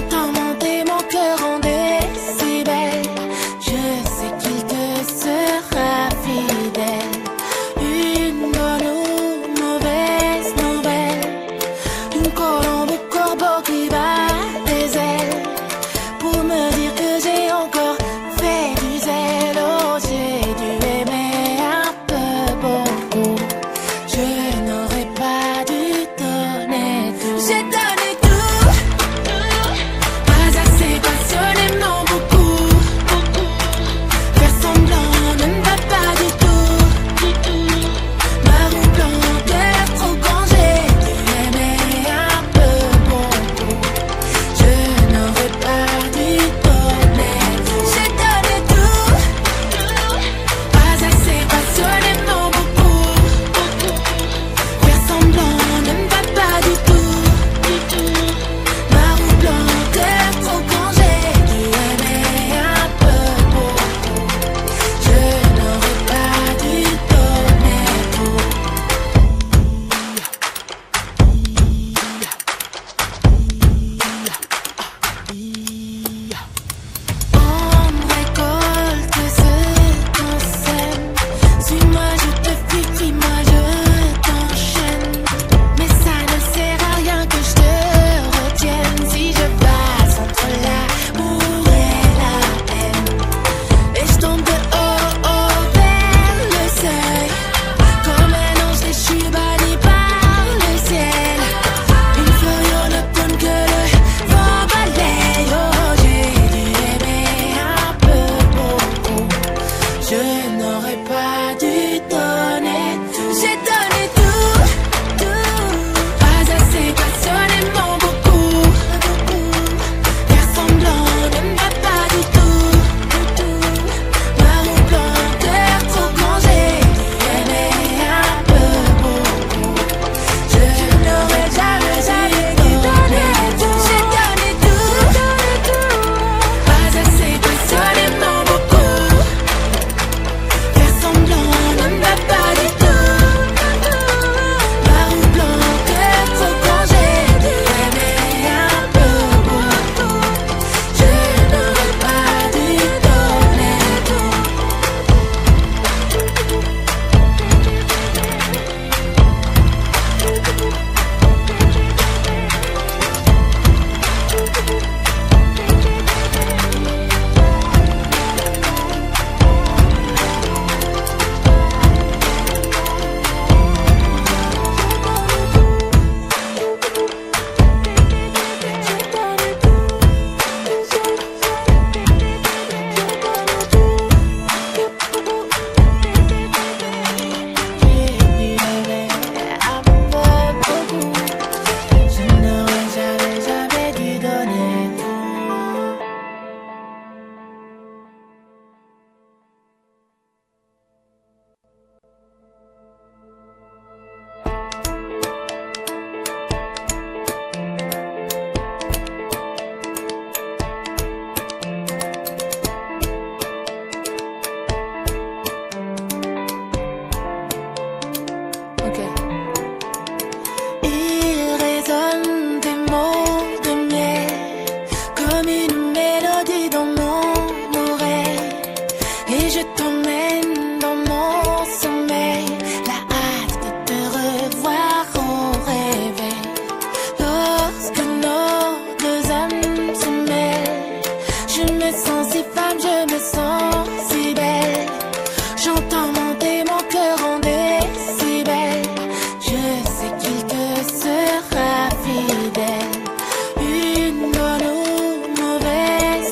J'entends monter mon cœur en décibels. Je sais qu'il te sera fidèle. Une bonne ou mauvaise nouvelle, une colombe au corbeau qui bat des ailes pour me dire que j'ai encore fait du zèle. Oh, j'ai dû aimer un peu beaucoup. Je n'aurais pas dû donner tout. J'ai donné tout, pas assez passionnément beaucoup. Faire semblant ne va pas du tout. Ma roue blanche trop quand j'ai dû aimer un peu beaucoup. Je n'aurais pas dû donner tout. J'ai donné tout, pas assez passionnément beaucoup. Faire semblant ne va pas du tout. Ma roue blanche trop quand j'ai dû aimer un peu beaucoup. Je n'aurais pas dû donner tout. On récolte ce qu'on sème. Suis-moi, je te fuis, moi je t'enchaîne. Mais ça ne sert à rien que je te retienne si je passe entre l'amour et la haine. Et je tombe de haut vers le seuil, comme un ange déchu banni par le ciel. Une feuille en automne que le vent balaye. Oh, j'ai dû aimer un peu beaucoup. Je n'aurais pas dû donner tout. J'ai donné tout, pas assez passionnément beaucoup. Faire semblant ne va pas du tout. Ma roue blanche trop quand j'ai dû aimer un peu beaucoup. Je n'aurais jamais dû donner tout. J'ai donné tout, pas assez passionnément beaucoup. Faire semblant ne va pas du tout. Ma roue blanche trop quand j'ai dû aimer un peu beaucoup. Je n'aurais pas dû donner tout. Je n'aurais jamais dû donner tout. Ok. Il résonne des mots de miel comme une mélodie dans mon oreille. Et je t'emmène dans mon sommeil, la hâte de te revoir au réveil. Lorsque nos deux âmes se mêlent, je me sens si femme, je me sens si belle. J'entends monter mon cœur en décibels. Je sais qu'il te sera fidèle. Une bonne ou mauvaise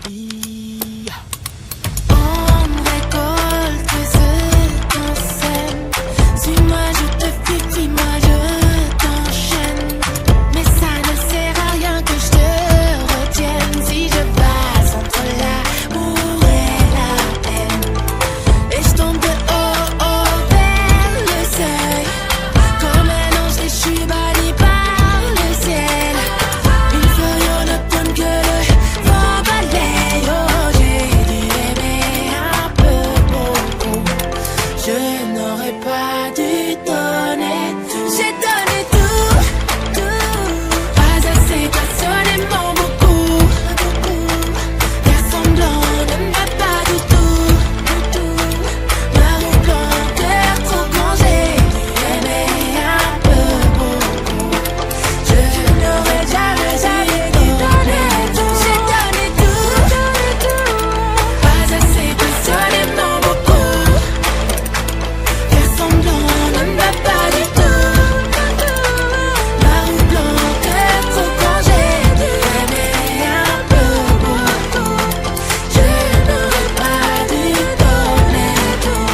On récolte ce qu'on sème. Suis-moi, je te fuis, puis-moi, je t'enchaîne. Mais ça ne sert à rien que je te retienne. Si je passe entre l'amour et la haine, et je tombe de haut vers le seuil, comme un ange déchu banni par le ciel. Une feuille nocturne que le vent balaye. Oh, j'ai dû aimer un peu beaucoup. Je n'aurais pas dû donner tout. J'ai donné tout, tout. Pas assez, passionnément beaucoup. Faire semblant ne me va pas du tout. Marron blanc, cœur trop grand. J'ai dû aimer un peu beaucoup. Je n'aurais jamais dû donner tout. J'ai donné tout, pas assez, passionnément beaucoup. Faire semblant ne me va pas du tout. Marron blanc, cœur trop grand. J'ai dû aimer un peu beaucoup. Je n'aurais pas dû donner tout.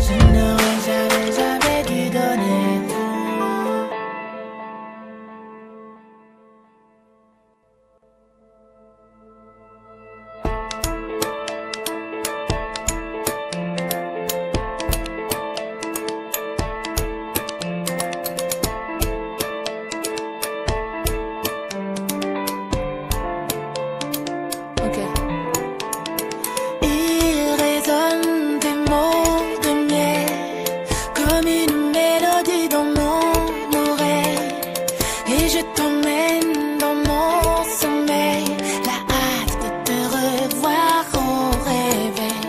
Je n'aurais jamais dû donner tout. Ok. Il résonne des mots de miel comme une mélodie dans mon oreille, et je t'emmène dans mon sommeil. La hâte de te revoir au réveil.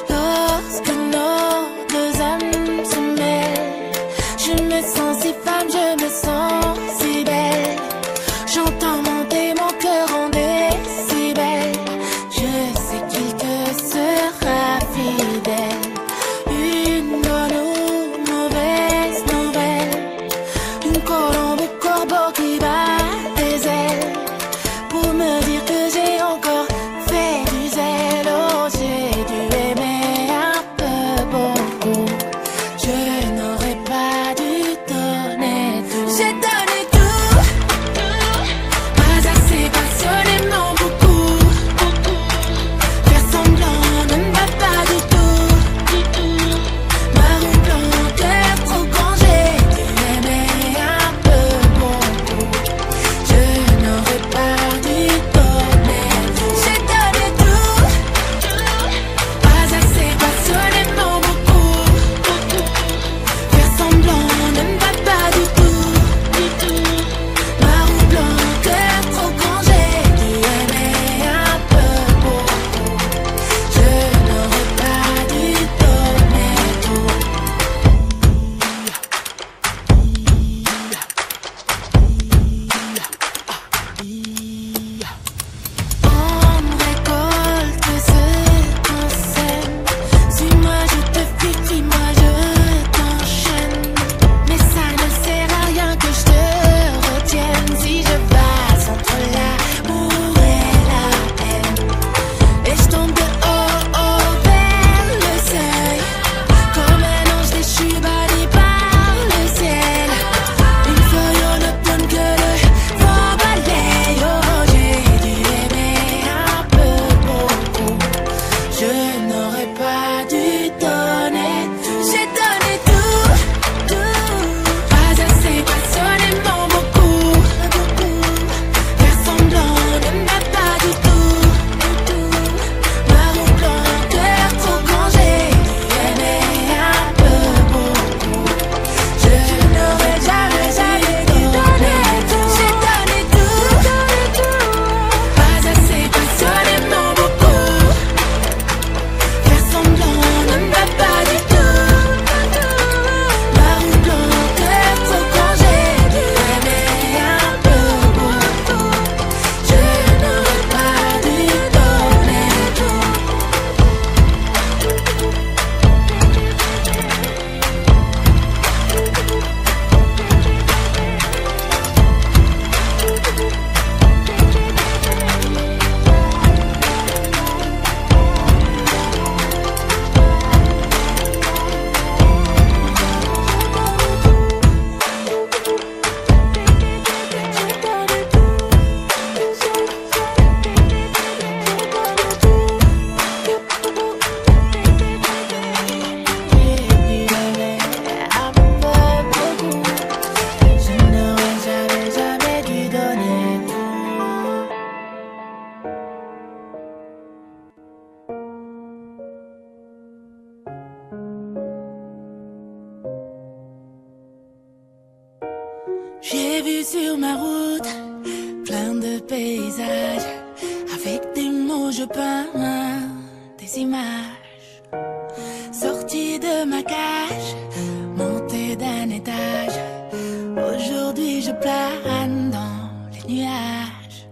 Lorsque nos deux âmes se mêlent, je me sens si femme, je me sens si belle. J'entends monter mon cœur en décibels. Je sais qu'il te sera fidèle. Une bonne ou mauvaise nouvelle, une colombe au corbeau qui bat des ailes pour me dire que j'ai encore fait du zèle. Oh, j'ai dû aimer un peu beaucoup. Je n'aurais pas dû donner J'ai vu sur ma route plein de paysages. Avec des mots je peins des images. Sorti de ma cage, monté d'un étage. Aujourd'hui je plane dans les nuages.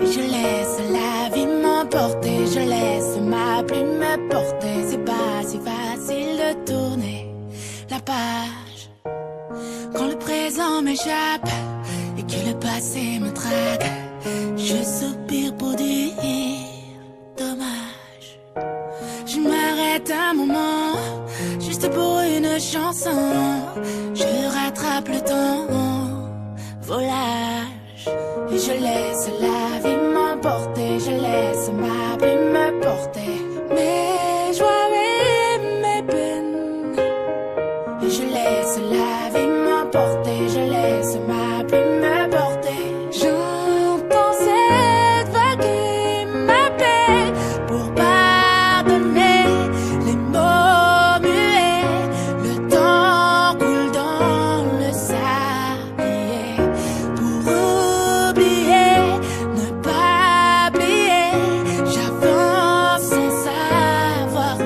Et je laisse la vie m'emporter. Je laisse ma plume me porter. C'est pas si facile de tourner la page quand le présent m'échappe et que le passé me traque. Je soupire pour dire dommage. Je m'arrête un moment juste pour une chanson. Je rattrape le temps, volage. Et je laisse la vie m'emporter. Je laisse ma plume me porter. Mes joies et mes peines. Et je laisse la vie m'emporter. Je laisse ma plume me porter. J'entends cette vague qui m'appelle pour pardonner les mots muets. Le temps coule dans le sablier. Pour oublier, ne pas oublier. J'avance sans savoir où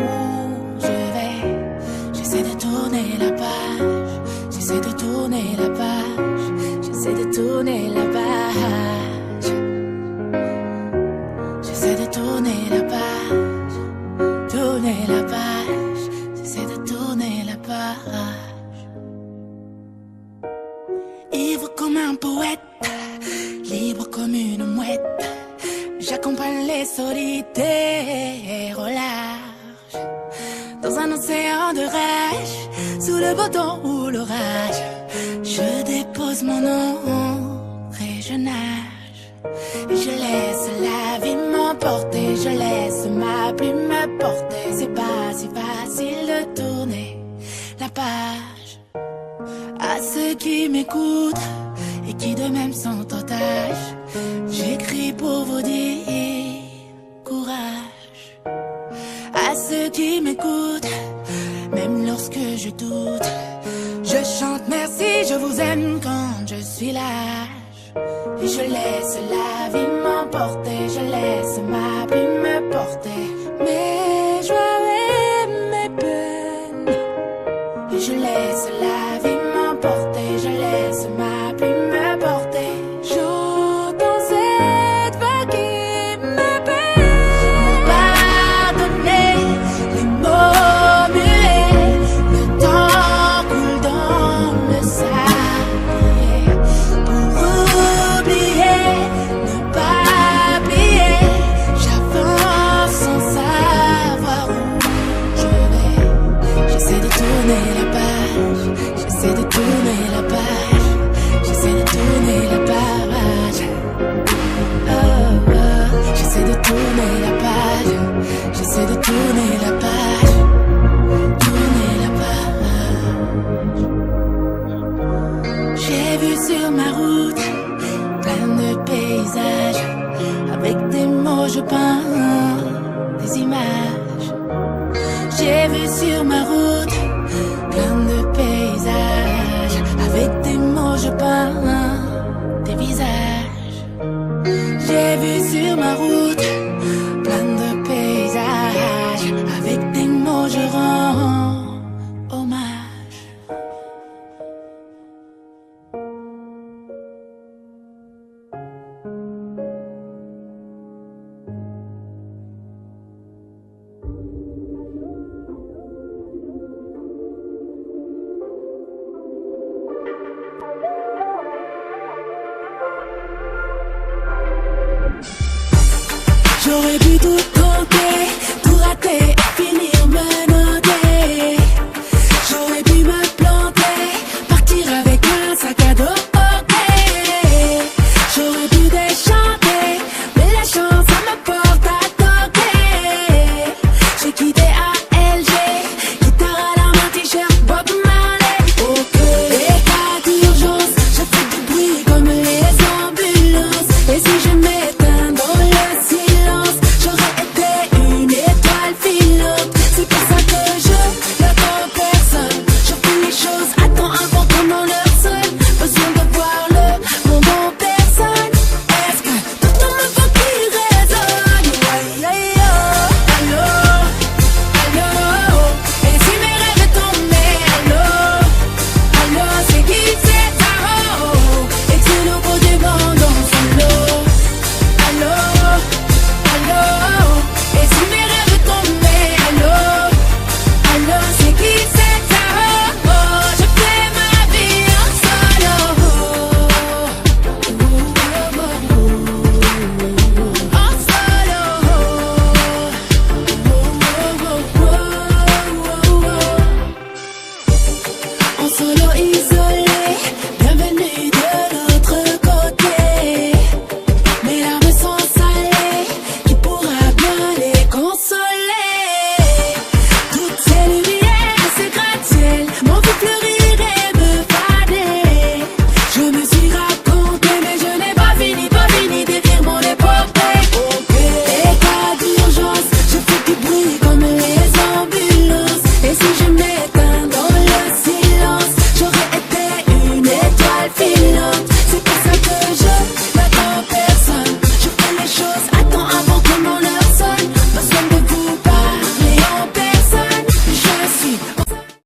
je vais. J'essaie de tourner la page. J'essaie de tourner la page. J'essaie de tourner la page. J'essaie de tourner la page. Tourner la page. J'essaie de tourner la page. Ivre comme un poète, libre comme une mouette. J'accompagne les solitaires au large. Dans un océan de rage, sous le beau temps ou l'orage, je dépose mon nom et je nage. Et je laisse la vie m'emporter. Je laisse ma plume me porter. C'est pas si facile de tourner la page. À ceux qui m'écoutent et qui de même sont otages, j'écris pour vous dire courage. À ceux qui m'écoutent, même lorsque je doute, je chante merci, je vous aime quand je suis lâche. Et je laisse la vie m'emporter. Je laisse ma plume me porter. Mes joies et mes peines. Et je laisse la vie m'emporter. Je laisse ma plume me porter. J'entends cette vague qui m'appelle. Pardonnez les mots muets. Le temps coule dans le sablier. Pour oublier, ne pas oublier. J'avance sans savoir où je vais. J'essaie de tourner la page. J'essaie de tourner la page. J'essaie de tourner la page. Oh, oh. J'essaie de tourner la page. J'essaie de tourner la page. Tourner la page. J'ai vu sur ma route plein de paysages. Avec des mots je peins des images. J'ai vu sur ma route plein de paysages. Avec des mots je peins des visages. J'ai vu sur ma route plein de paysages. Avec des mots je rends hommage. J'aurais pu tout compter, tout rater, finir menotté. J'aurais pu me planter, partir avec un sac à dos, ok. J'aurais pu déchanter, mais la chance me porte à toquer. J'ai quitté ALG, guitare à la main, t-shirt, Bob Marley, ok. Les cas d'urgence, je fais du bruit comme les ambulances. Et si je m'éteins dans le silence, je En solo isolé.